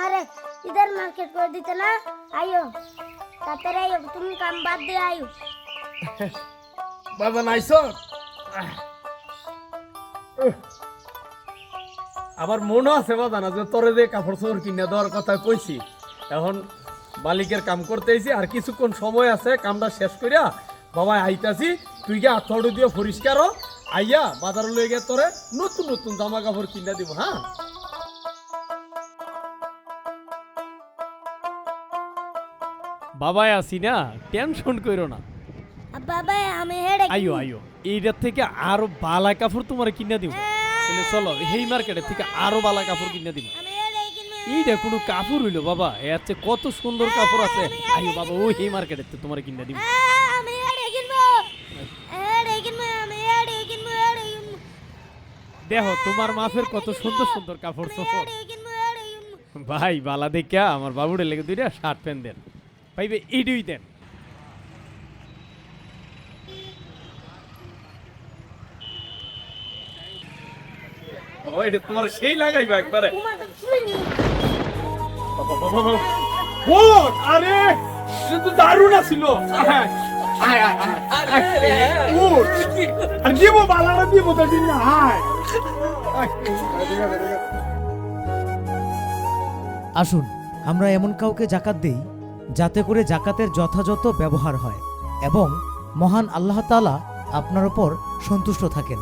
আমারে इधर मार्केट कर देते ना आयो ताते आयो तुम काम बात दे आयो বাবা নাইছো আবার মনে আছে বাবা না যে তোরে যে কাপড় চোপড় কিনে দেওয়ার কথা কইছি এখন মালিকের কাম করতেইছি আর কিছুক্ষণ সময় আছে কামটা শেষ করিয়া বাবা আইতাছি তুই গিয়ে আথড় দিয়ে পরিষ্কার আইয়া বাজার লয়ে গিয়ে তোরে নতুন নতুন জামা কাপড় কিনে দিব হ্যাঁ বাবাই আসি না টেনশন কইরো না अब बाबा हमें हेड আইও আইও এইটার থেকে আরো বালা কাপড় তোমার কিনে দিব তাহলে চলো এই মার্কেটের থেকে আরো বালা কাপড় কিনে দিব हमें हेड এইটা কোনো কাপড় হইলো বাবা এর চেয়ে কত সুন্দর কাপড় আছে আইও বাবা ওই এই মার্কেটের থেকে তোমার কিনে দিব हमें দেখো তোমার মাফের কত সুন্দর সুন্দর কাপড় চোপড় ভাই বালা দেখা আমার বাবুরে লেগে দুইটা শার্ট প্যান্ট দেন পাইবে এইটাই দেন ওইটা তোমার সেই লাগাইবা একবারে ওট আরে এটা তো দারুণ ছিল আর দিব বালাটা দিব তো দিন না হায় আসুন আমরা এমন কাউকে জাকাত দেই যাতে করে জাকাতের যথাযথ ব্যবহার হয় এবং মহান আল্লাহ তাআলা আপনার উপর সন্তুষ্ট থাকেন।